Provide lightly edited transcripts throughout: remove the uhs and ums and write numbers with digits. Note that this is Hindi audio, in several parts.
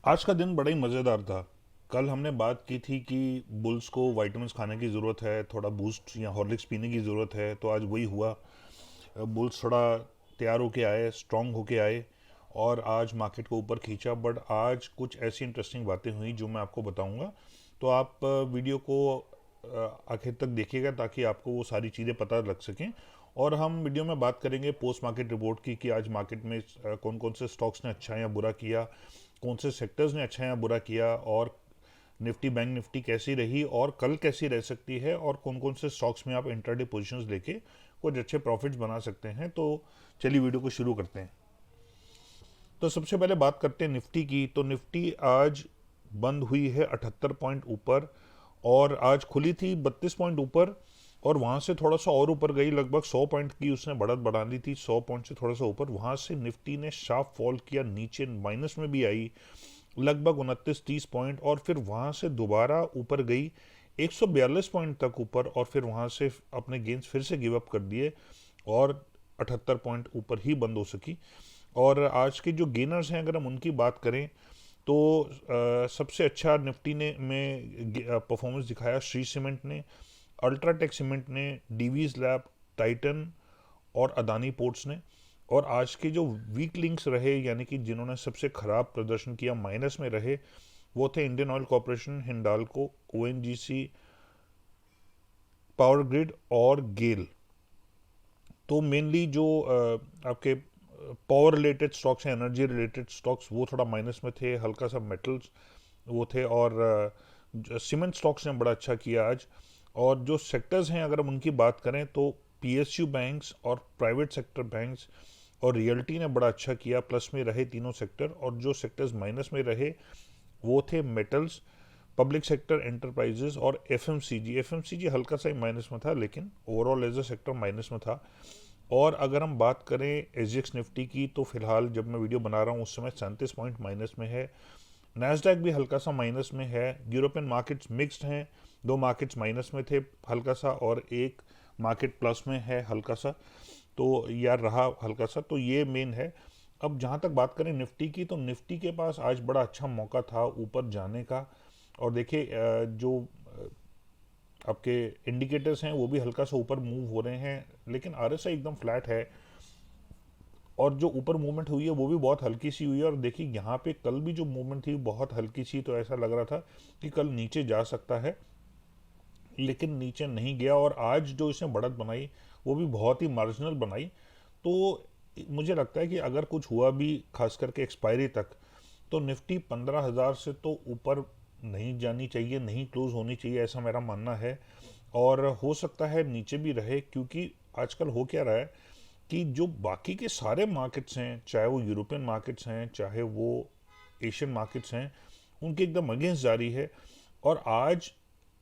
आज का दिन बड़ा ही मज़ेदार था। कल हमने बात की थी कि बुल्स को विटामिन्स खाने की ज़रूरत है, थोड़ा बूस्ट या हॉर्लिक्स पीने की ज़रूरत है, तो आज वही हुआ। बुल्स थोड़ा तैयार होके आए, स्ट्रांग होके आए और आज मार्केट को ऊपर खींचा। बट आज कुछ ऐसी इंटरेस्टिंग बातें हुई जो मैं आपको बताऊंगा। तो आप वीडियो को आखिर तक देखिएगा ताकि आपको वो सारी चीज़ें पता लग सकें। और हम वीडियो में बात करेंगे पोस्ट मार्केट रिपोर्ट की कि आज मार्केट में कौन कौन से स्टॉक्स ने अच्छा या बुरा किया, कौन से सेक्टर्स ने अच्छा या बुरा किया, और निफ्टी बैंक निफ्टी कैसी रही और कल कैसी रह सकती है, और कौन कौन से स्टॉक्स में आप इंट्राडे पोजीशंस लेके कुछ अच्छे प्रॉफिट्स बना सकते हैं। तो चलिए वीडियो को शुरू करते हैं। तो सबसे पहले बात करते हैं निफ्टी की। तो निफ्टी आज बंद हुई है 78 पॉइंट ऊपर, और आज खुली थी 32 पॉइंट ऊपर, और वहां से थोड़ा सा और ऊपर गई, लगभग 100 पॉइंट की उसने बढ़त बढ़ा ली थी। 100 पॉइंट से थोड़ा सा ऊपर वहां से निफ्टी ने शार्प फॉल किया, नीचे माइनस में भी आई लगभग 29-30 पॉइंट, और फिर वहां से दोबारा ऊपर गई 142 पॉइंट तक ऊपर, और फिर वहां से अपने गेंस फिर से गिव अप कर दिए और 78 पॉइंट ऊपर ही बंद हो सकी। और आज के जो गेनर्स हैं अगर हम उनकी बात करें तो सबसे अच्छा निफ्टी ने में परफॉर्मेंस दिखाया श्री सीमेंट ने, अल्ट्राटेक सीमेंट ने, डीवीज लैब, टाइटन और अदानी पोर्ट्स ने। और आज के जो वीक लिंक्स रहे, यानी कि जिन्होंने सबसे खराब प्रदर्शन किया, माइनस में रहे, वो थे Indian oil corporation, Hindalco, ONGC, power grid और गेल। तो मेनली जो आपके पावर रिलेटेड स्टॉक्स हैं, एनर्जी रिलेटेड स्टॉक्स, वो थोड़ा माइनस में थे, हल्का सा मेटल्स वो थे, और सीमेंट स्टॉक्स ने बड़ा अच्छा किया आज। और जो सेक्टर्स हैं अगर हम उनकी बात करें तो पीएसयू बैंक्स और प्राइवेट सेक्टर बैंक्स और रियल्टी ने बड़ा अच्छा किया, प्लस में रहे तीनों सेक्टर। और जो सेक्टर्स माइनस में रहे वो थे मेटल्स, पब्लिक सेक्टर एंटरप्राइजेस और एफएमसीजी। एफएमसीजी हल्का सा ही माइनस में था, लेकिन overall as a sector minus में था। और अगर हम बात करें एसजीएक्स निफ्टी की, तो फिलहाल जब मैं वीडियो बना रहा हूँ उस समय 37 पॉइंट माइनस में है। नैस्डैक भी हल्का सा माइनस में है। यूरोपियन मार्केट्स मिक्स्ड हैं, दो मार्केट्स माइनस में थे हल्का सा, और एक मार्केट प्लस में है हल्का सा। तो यार रहा हल्का सा, तो ये मेन है। अब जहाँ तक बात करें निफ्टी की, तो निफ्टी के पास आज बड़ा अच्छा मौका था ऊपर जाने का। और देखिए जो आपके इंडिकेटर्स हैं वो भी हल्का सा ऊपर मूव हो रहे हैं, लेकिन आरएसआई एकदम फ्लैट है। और जो ऊपर मूवमेंट हुई है वो भी बहुत हल्की सी हुई है। और देखिए यहाँ पे कल भी जो मूवमेंट थी बहुत हल्की सी, तो ऐसा लग रहा था कि कल नीचे जा सकता है, लेकिन नीचे नहीं गया। और आज जो इसने बढ़त बनाई वो भी बहुत ही मार्जिनल बनाई। तो मुझे लगता है कि अगर कुछ हुआ भी खास करके एक्सपायरी तक, तो निफ्टी 15,000 से तो ऊपर नहीं जानी चाहिए, नहीं क्लोज होनी चाहिए, ऐसा मेरा मानना है। और हो सकता है नीचे भी रहे, क्योंकि आजकल हो क्या रहा है कि जो बाकी के सारे मार्केट्स हैं, चाहे वो यूरोपियन मार्केट्स हैं, चाहे वो एशियन मार्केट्स हैं, उनके एकदम अगेंस्ट जारी है। और आज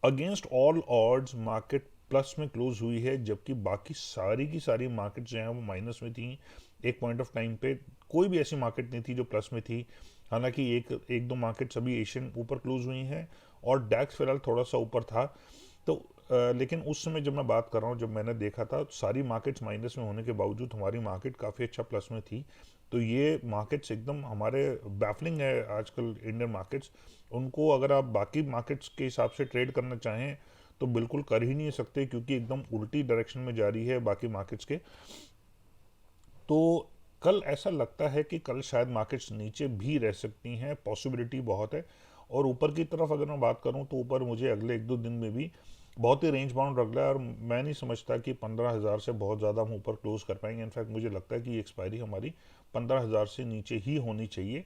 against all odds market plus में क्लोज हुई है, जबकि बाकी सारी की सारी मार्केट जो हैं वो माइनस में थी। एक पॉइंट ऑफ टाइम पे कोई भी ऐसी मार्केट नहीं थी जो प्लस में थी। हालांकि एक एक दो मार्केट्स अभी एशियन ऊपर क्लोज हुई हैं, और डैक्स फिलहाल थोड़ा सा ऊपर था। तो लेकिन उस समय जब मैं बात कर रहा हूँ, जब मैंने देखा था सारी मार्केट्स माइनस में होने के बावजूद हमारी मार्केट काफ़ी अच्छा प्लस में थी। तो ये मार्केट्स एकदम हमारे बैफलिंग है आजकल इंडियन मार्केट्स। उनको अगर आप बाकी मार्केट्स के हिसाब से ट्रेड करना चाहें तो बिल्कुल कर ही नहीं सकते, क्योंकि एकदम उल्टी डायरेक्शन में जा रही है बाकी मार्केट्स के। तो कल ऐसा लगता है कि कल शायद मार्केट्स नीचे भी रह सकती हैं, पॉसिबिलिटी बहुत है। और ऊपर की तरफ अगर मैं बात करूं तो ऊपर मुझे अगले एक दो दिन में भी बहुत ही रेंज बाउंड लग रहा है, और मैं नहीं समझता कि 15,000 से बहुत ज़्यादा हम ऊपर क्लोज कर पाएंगे। इनफैक्ट मुझे लगता है कि एक्सपायरी हमारी 15,000 से नीचे ही होनी चाहिए।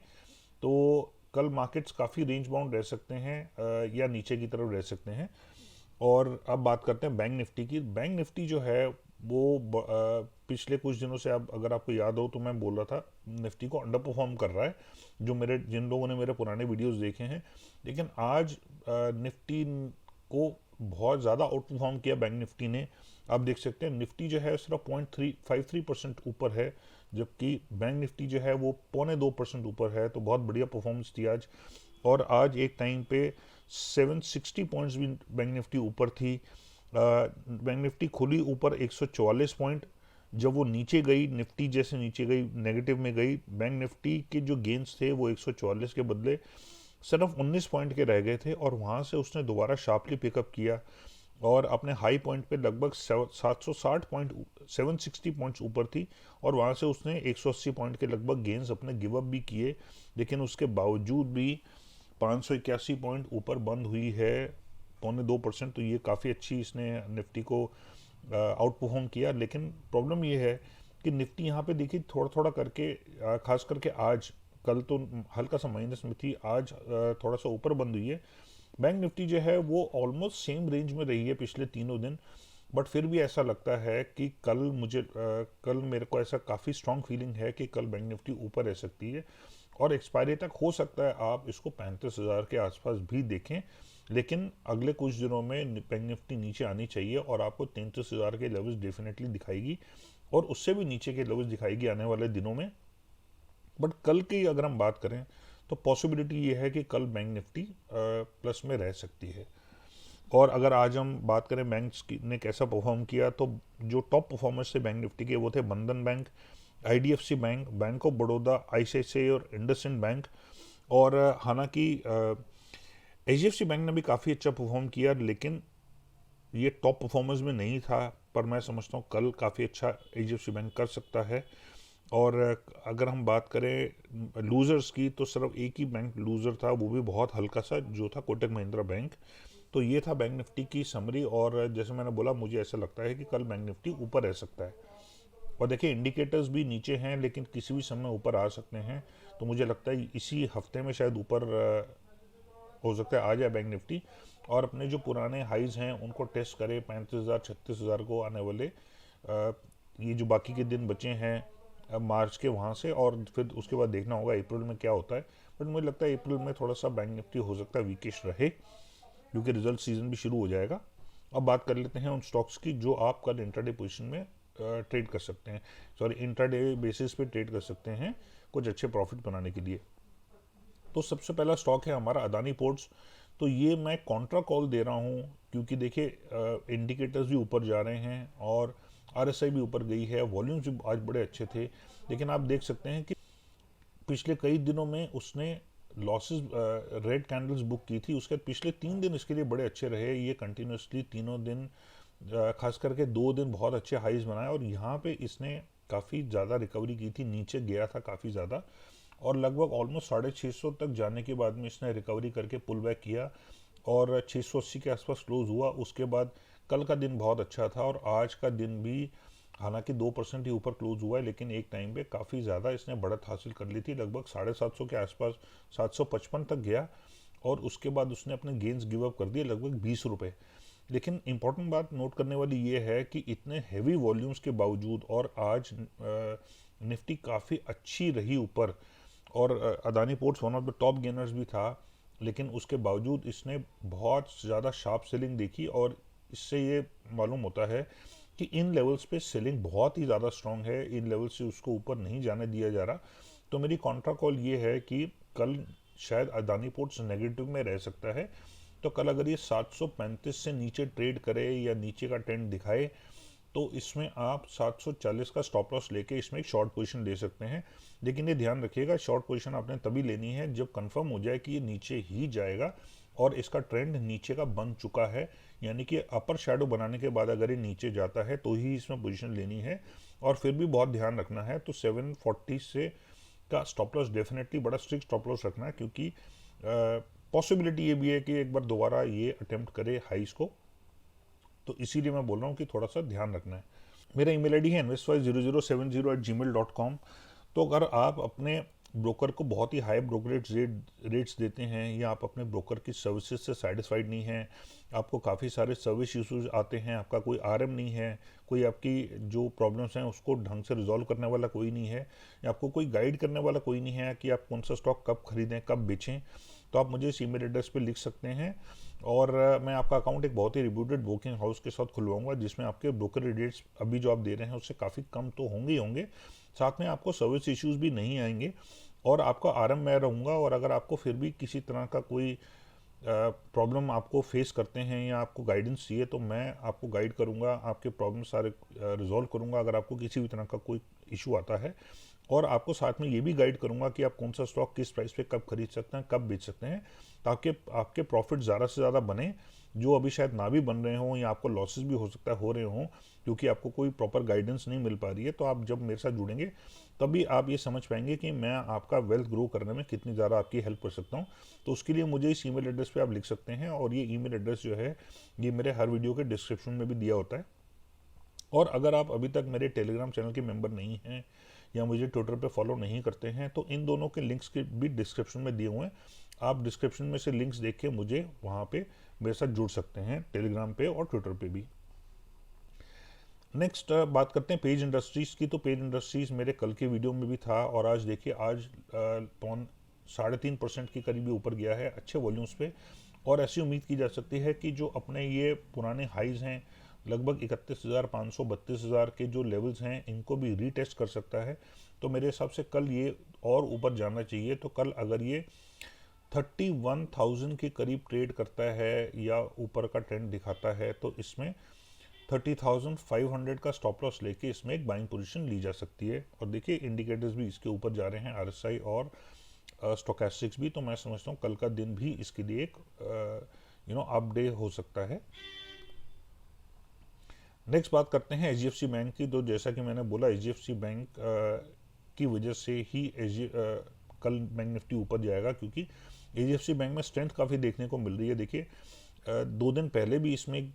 तो कल मार्केट्स काफ़ी रेंज बाउंड रह सकते हैं, या नीचे की तरफ रह सकते हैं। और अब बात करते हैं बैंक निफ्टी की। बैंक निफ्टी जो है वो पिछले कुछ दिनों से, अब अगर आपको याद हो तो मैं बोल रहा था निफ्टी को अंडर परफॉर्म कर रहा है, जो मेरे जिन लोगों ने मेरे पुराने वीडियोस देखे हैं। लेकिन आज निफ्टी को बहुत ज़्यादा आउट परफॉर्म किया बैंक निफ्टी ने। आप देख सकते हैं निफ्टी जो है सिर्फ 0.353% ऊपर है, जबकि बैंक निफ्टी जो है वो 0.2% ऊपर है। तो बहुत बढ़िया परफॉर्मेंस थी आज। और आज एक टाइम पे 760 पॉइंट्स भी बैंक निफ्टी ऊपर थी। बैंक निफ्टी खुली ऊपर 144 पॉइंट, जब वो नीचे गई, निफ्टी जैसे नीचे गई, नेगेटिव में गई, बैंक निफ्टी के जो गेंस थे वो 144 के बदले सिर्फ 19 पॉइंट के रह गए थे, और वहाँ से उसने दोबारा शार्पली पिकअप किया और अपने हाई पॉइंट पे लगभग 760 पॉइंट, 760 पॉइंट्स ऊपर थी, और वहाँ से उसने 180 पॉइंट के लगभग गेंस अपने गिव अप भी किए, लेकिन उसके बावजूद भी 581 पॉइंट ऊपर बंद हुई है, 0.25%। तो ये काफ़ी अच्छी इसने निफ्टी को आउट परफॉर्म किया। लेकिन प्रॉब्लम ये है कि निफ्टी यहाँ पे देखिए थोड़ा थोड़ा करके, खास करके आज, कल तो हल्का सा माइनस में थी, आज थोड़ा सा ऊपर बंद हुई है। बैंक निफ्टी जो है वो ऑलमोस्ट सेम रेंज में रही है पिछले तीनों दिन, बट फिर भी ऐसा लगता है कि कल मेरे को ऐसा काफ़ी स्ट्रांग फीलिंग है कि कल बैंक निफ्टी ऊपर रह सकती है, और एक्सपायरी तक हो सकता है आप इसको 35,000 के आसपास भी देखें। लेकिन अगले कुछ दिनों में बैंक निफ्टी नीचे आनी चाहिए और आपको 33,000 के लेवल्स डेफिनेटली दिखाएगी, और उससे भी नीचे के लेवल्स दिखाएगी आने वाले दिनों में। बट कल की अगर हम बात करें तो पॉसिबिलिटी ये है कि कल बैंक निफ्टी प्लस में रह सकती है। और अगर आज हम बात करें बैंक्स ने कैसा परफॉर्म किया, तो जो टॉप परफॉर्मर्स थे बैंक निफ्टी के वो थे बंधन bank, IDFC bank, bank of Baroda, ICICI और इंडसइंड बैंक। और हालांकि एचडीएफसी बैंक ने भी काफ़ी अच्छा परफॉर्म किया, लेकिन ये टॉप परफॉर्मेंस में नहीं था, पर मैं समझता हूँ कल काफ़ी अच्छा एचडीएफसी बैंक कर सकता है। और अगर हम बात करें लूज़र्स की, तो सिर्फ एक ही बैंक लूज़र था, वो भी बहुत हल्का सा, जो था कोटक महिंद्रा बैंक। तो ये था बैंक निफ्टी की समरी, और जैसे मैंने बोला मुझे ऐसा लगता है कि कल बैंक निफ्टी ऊपर रह सकता है। और देखिए इंडिकेटर्स भी नीचे हैं, लेकिन किसी भी समय ऊपर आ सकते हैं, तो मुझे लगता है इसी हफ्ते में शायद ऊपर हो सकता है आ जाए बैंक निफ्टी, और अपने जो पुराने हाइज हैं उनको टेस्ट करे, 35,000 36,000 को आने वाले ये जो बाकी के दिन बचे हैं मार्च के, वहाँ से, और फिर उसके बाद देखना होगा अप्रैल में क्या होता है। बट मुझे लगता है अप्रैल में थोड़ा सा बैंक निफ्टी हो सकता है वीकिश रहे, क्योंकि रिजल्ट सीजन भी शुरू हो जाएगा। अब बात कर लेते हैं उन स्टॉक्स की जो आप कल इंट्राडे पोजीशन में ट्रेड कर सकते हैं, सॉरी इंट्राडे बेसिस पे ट्रेड कर सकते हैं कुछ अच्छे प्रॉफिट बनाने के लिए। तो सबसे पहला स्टॉक है हमारा अदानी पोर्ट्स। तो ये मैं कॉन्ट्रा कॉल दे रहा हूँ, क्योंकि देखिए इंडिकेटर्स भी ऊपर जा रहे हैं और आरएसआई भी ऊपर गई है, वॉल्यूम्स भी आज बड़े अच्छे थे, लेकिन आप देख सकते हैं कि पिछले कई दिनों में उसने लॉसेस, रेड कैंडल्स बुक की थी। उसके पिछले 3 दिन इसके लिए बड़े अच्छे रहे, ये कंटिन्यूसली तीनों दिन, खास करके 2 दिन बहुत अच्छे हाइज बनाए, और यहाँ पे इसने काफ़ी ज़्यादा रिकवरी की थी, नीचे गया था काफ़ी ज़्यादा, और लगभग ऑलमोस्ट 650 तक जाने के बाद में इसने रिकवरी करके पुल बैक किया, और 680 के आसपास क्लोज हुआ। उसके बाद कल का दिन बहुत अच्छा था, और आज का दिन भी हालांकि 2% ही ऊपर क्लोज हुआ है, लेकिन एक टाइम पे काफ़ी ज़्यादा इसने बढ़त हासिल कर ली थी, लगभग 750 के आसपास 755 तक गया, और उसके बाद उसने अपने गेंस गिव अप कर दिए लगभग 20 रुपये। लेकिन इम्पॉर्टेंट बात नोट करने वाली ये है कि इतने हैवी वॉल्यूम्स के बावजूद, और आज निफ्टी काफ़ी अच्छी रही ऊपर, और Adani ports one of the top gainers भी था, लेकिन उसके बावजूद इसने बहुत ज़्यादा शार्प सेलिंग देखी, और इससे ये मालूम होता है कि इन लेवल्स पे सेलिंग बहुत ही ज़्यादा स्ट्रांग है, इन लेवल्स से उसको ऊपर नहीं जाने दिया जा रहा। तो मेरी कॉन्ट्रा कॉल ये है कि कल शायद अदानी पोर्ट्स नेगेटिव में रह सकता है। तो कल अगर ये 735 से नीचे ट्रेड करे या नीचे का ट्रेंड दिखाए, तो इसमें आप 740 का स्टॉप लॉस लेके इसमें एक शॉर्ट पोजीशन ले सकते हैं। लेकिन ये ध्यान रखिएगा, शॉर्ट पोजीशन आपने तभी लेनी है जब कंफर्म हो जाए कि ये नीचे ही जाएगा और इसका ट्रेंड नीचे का बन चुका है, यानी कि अपर शैडो बनाने के बाद अगर ये नीचे जाता है तो ही इसमें पोजीशन लेनी है। और फिर भी बहुत ध्यान रखना है, तो 740 से का स्टॉप लॉस डेफिनेटली बड़ा स्ट्रिक्ट स्टॉप लॉस रखना है, क्योंकि पॉसिबिलिटी ये भी है कि एक बार दोबारा ये अटेम्प्ट करे हाइस को, तो इसीलिए मैं बोल रहा हूँ कि थोड़ा सा ध्यान रखना है। मेरा ईमेल आईडी है investwise0070@gmail.com। तो अगर आप अपने ब्रोकर को बहुत ही हाई ब्रोकरेज रेट्स देते हैं, या आप अपने ब्रोकर की सर्विसेज से सेटिस्फाइड नहीं हैं, आपको काफ़ी सारे सर्विस इश्यूज आते हैं, आपका कोई आरएम नहीं है, कोई आपकी जो प्रॉब्लम्स हैं उसको ढंग से रिजॉल्व करने वाला कोई नहीं है, या आपको कोई गाइड करने वाला कोई नहीं है कि आप कौन सा स्टॉक कब खरीदें कब बेचें, तो आप मुझे इस ईमेल एड्रेस पे लिख सकते हैं, और मैं आपका अकाउंट एक बहुत ही रिप्यूटेड ब्रोकिंग हाउस के साथ खुलवाऊंगा, जिसमें आपके ब्रोकर रेट्स अभी जो आप दे रहे हैं उससे काफ़ी कम तो होंगे ही होंगे, साथ में आपको सर्विस इश्यूज भी नहीं आएंगे, और आपका आरएम मैं रहूँगा। और अगर आपको फिर भी किसी तरह का कोई प्रॉब्लम आपको फेस करते हैं या आपको गाइडेंस चाहिए तो मैं आपको गाइड करूंगा, आपके प्रॉब्लम सारे रिजॉल्व करूंगा अगर आपको किसी भी तरह का कोई इशू आता है। और आपको साथ में ये भी गाइड करूंगा कि आप कौन सा स्टॉक किस प्राइस पे कब खरीद सकते हैं, कब बेच सकते हैं, ताकि आपके प्रॉफिट ज़्यादा से ज़्यादा बने, जो अभी शायद ना भी बन रहे हों या आपको लॉसेस भी हो सकता है हो रहे हों, क्योंकि आपको कोई प्रॉपर गाइडेंस नहीं मिल पा रही है। तो आप जब मेरे साथ जुड़ेंगे तभी आप ये समझ पाएंगे कि मैं आपका वेल्थ ग्रो करने में कितनी ज़्यादा आपकी हेल्प कर सकता हूँ। तो उसके लिए मुझे इस ईमेल एड्रेस पे आप लिख सकते हैं, और ये ईमेल एड्रेस जो है ये मेरे हर वीडियो के डिस्क्रिप्शन में भी दिया होता है। और अगर आप अभी तक मेरे टेलीग्राम चैनल के मेंबर नहीं हैं या मुझे ट्विटर पे फॉलो नहीं करते हैं तो इन दोनों के लिंक्स के भी डिस्क्रिप्शन में दिए हुए हैं। आप डिस्क्रिप्शन में से लिंक्स देख के मुझे वहाँ पे मेरे साथ जुड़ सकते हैं, टेलीग्राम पे और ट्विटर पे भी। नेक्स्ट बात करते हैं पेज इंडस्ट्रीज़ की। तो पेज इंडस्ट्रीज़ मेरे कल के वीडियो में भी था, और आज देखिए आज पौन 3.5% के करीब ऊपर गया है अच्छे वॉल्यूम्स पे। और ऐसी उम्मीद की जा सकती है कि जो अपने ये पुराने हाइज हैं लगभग 31,500 32,000 के जो लेवल्स हैं इनको भी रीटेस्ट कर सकता है। तो मेरे हिसाब से कल ये और ऊपर जाना चाहिए। तो कल अगर ये 31,000 के करीब ट्रेड करता है या ऊपर का ट्रेंड दिखाता है तो इसमें 30,500 का स्टॉप लॉस लेके इसमें एक बाइंग पोजीशन ली जा सकती है। और देखिए इंडिकेटर्स भी इसके ऊपर जा रहे हैं, आरएसआई और स्टोकेस्टिक्स भी। तो मैं समझता हूँ कल का दिन भी इसके लिए एक अप डे हो सकता है। नेक्स्ट बात करते हैं एचडीएफसी बैंक की। तो जैसा कि मैंने बोला एचडीएफसी बैंक की वजह से ही कल बैंक निफ्टी ऊपर जाएगा, क्योंकि एचडीएफसी बैंक में स्ट्रेंथ काफ़ी देखने को मिल रही है। देखिए 2 दिन पहले भी इसमें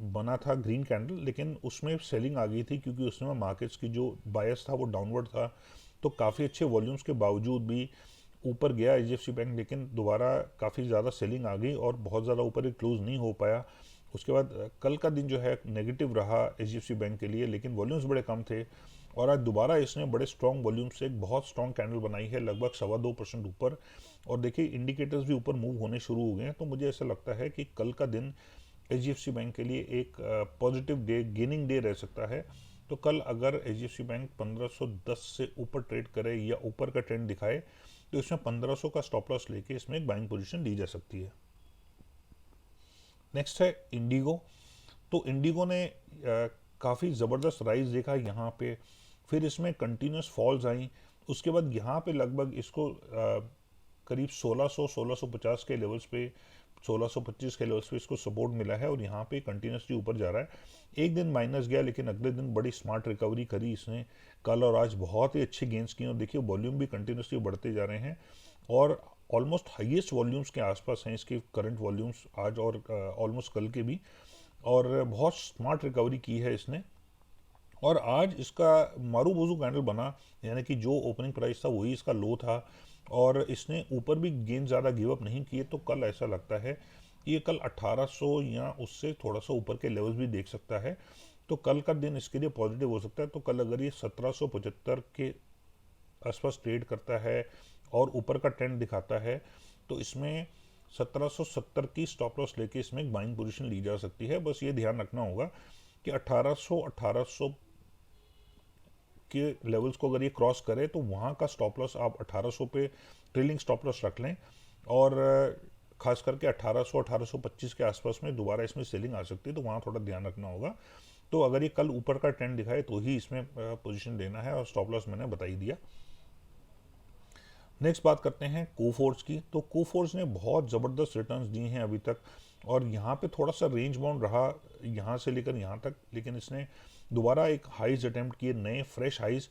बना था ग्रीन कैंडल, लेकिन उसमें सेलिंग आ गई थी क्योंकि उसमें मार्केट्स की जो बायस था वो डाउनवर्ड था। तो काफ़ी अच्छे वॉल्यूम्स के बावजूद भी ऊपर गया एचडीएफसी बैंक, लेकिन दोबारा काफ़ी ज़्यादा सेलिंग आ गई और बहुत ज़्यादा ऊपर ही क्लोज नहीं हो पाया। उसके बाद कल का दिन जो है नेगेटिव रहा एचडीएफसी बैंक के लिए, लेकिन वॉल्यूम्स बड़े कम थे। और आज दोबारा इसने बड़े स्ट्रॉन्ग वॉल्यूम से एक बहुत स्ट्रॉन्ग कैंडल बनाई है, लगभग 2.25% ऊपर। और देखिए इंडिकेटर्स भी ऊपर मूव होने शुरू हो गए हैं। तो मुझे ऐसा लगता है कि कल का दिन एचडीएफसी बैंक के लिए एक पॉजिटिव डे, गेनिंग डे रह सकता है। तो कल अगर एचडीएफसी बैंक 1510 से ऊपर ट्रेड करे या ऊपर का ट्रेंड दिखाए तो इसमें 1500 का स्टॉप लॉस लेके इसमें एक बाइंग पोजीशन ली जा सकती है। नेक्स्ट है इंडिगो। तो इंडिगो ने काफ़ी ज़बरदस्त राइज देखा यहाँ पे, फिर इसमें कंटिन्यूस फॉल्स आई। उसके बाद यहाँ पे लगभग इसको करीब 1650 के लेवल्स पे, 1625 के लेवल्स पे इसको सपोर्ट मिला है और यहाँ पे कंटिन्यूसली ऊपर जा रहा है। एक दिन माइनस गया लेकिन अगले दिन बड़ी स्मार्ट रिकवरी करी इसने। कल और आज बहुत ही अच्छे गेंस किए और देखिए वॉल्यूम भी कंटिन्यूसली बढ़ते जा रहे हैं और ऑलमोस्ट हाईएस्ट वॉल्यूम्स के आसपास हैं इसके करंट वॉल्यूम्स आज और ऑलमोस्ट कल के भी। और बहुत स्मार्ट रिकवरी की है इसने। और आज इसका मारू बोजू कैंडल बना, यानी कि जो ओपनिंग प्राइस था वही इसका लो था और इसने ऊपर भी गेन ज़्यादा गिव अप नहीं किए। तो कल ऐसा लगता है कि ये कल 1800 या उससे थोड़ा सा ऊपर के लेवल्स भी देख सकता है। तो कल का दिन इसके लिए पॉजिटिव हो सकता है। तो कल अगर ये 1775 के आसपास ट्रेड करता है और ऊपर का ट्रेंड दिखाता है तो इसमें 1770 की स्टॉप लॉस लेके इसमें एक बाइंग पोजीशन ली जा सकती है। बस ये ध्यान रखना होगा कि 1800 के लेवल्स को अगर ये क्रॉस करे तो वहाँ का स्टॉप लॉस आप 1800 पे ट्रेलिंग स्टॉप लॉस रख लें। और खास करके 1800 1825 के आसपास में दोबारा इसमें सेलिंग आ सकती है, तो वहाँ थोड़ा ध्यान रखना होगा। तो अगर ये कल ऊपर का ट्रेंड दिखाए तो ही इसमें पोजीशन लेना है और स्टॉप लॉस मैंने बता ही दिया। नेक्स्ट बात करते हैं कोफोर्ज की। तो कोफोर्ज ने बहुत ज़बरदस्त रिटर्न्स दिए हैं अभी तक और यहाँ पे थोड़ा सा रेंज बाउंड रहा यहाँ से लेकर यहाँ तक, लेकिन इसने दोबारा एक हाइज अटेम्प्ट किए, नए फ्रेश हाइज।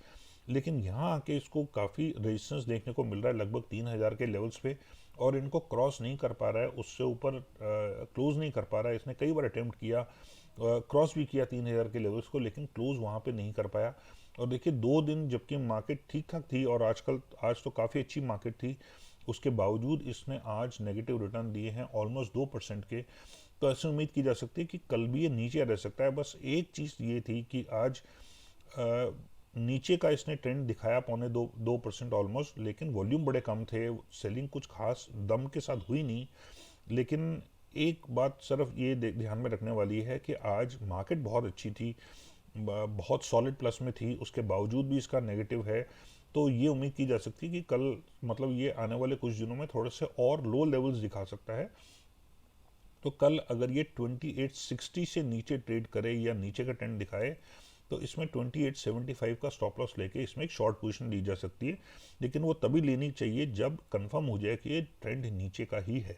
लेकिन यहाँ आके इसको काफ़ी रेजिस्टेंस देखने को मिल रहा है लगभग 3000 के लेवल्स पे और इनको क्रॉस नहीं कर पा रहा है, उससे ऊपर क्लोज नहीं कर पा रहा है। इसने कई बार अटेम्प्ट किया, क्रॉस भी किया 3000 के लेवल्स को, लेकिन क्लोज वहाँ पे नहीं कर पाया। और देखिए 2 दिन जबकि मार्केट ठीक ठाक थी और आज तो काफ़ी अच्छी मार्केट थी, उसके बावजूद इसने आज नेगेटिव रिटर्न दिए हैं ऑलमोस्ट 2% के। तो ऐसे उम्मीद की जा सकती है कि कल भी ये नीचे रह सकता है। बस एक चीज़ ये थी कि आज नीचे का इसने ट्रेंड दिखाया 2.25% ऑलमोस्ट, लेकिन वॉल्यूम बड़े कम थे, सेलिंग कुछ खास दम के साथ हुई नहीं। लेकिन एक बात सिर्फ ये ध्यान में रखने वाली है कि आज मार्केट बहुत अच्छी थी, बहुत सॉलिड प्लस में थी, उसके बावजूद भी इसका नेगेटिव है। तो ये उम्मीद की जा सकती है कि कल मतलब ये आने वाले कुछ दिनों में थोड़े से और लो लेवल्स दिखा सकता है। तो कल अगर ये 2860 से नीचे ट्रेड करे या नीचे का ट्रेंड दिखाए तो इसमें 2875 का स्टॉप लॉस लेके इसमें एक शॉर्ट पोजीशन ली जा सकती है, लेकिन वो तभी लेनी चाहिए जब कंफर्म हो जाए कि ये ट्रेंड नीचे का ही है।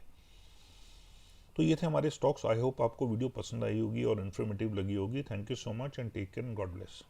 तो ये थे हमारे स्टॉक्स। आई होप आपको वीडियो पसंद आई होगी और इन्फॉर्मेटिव लगी होगी। Thank you so much and take care and God bless.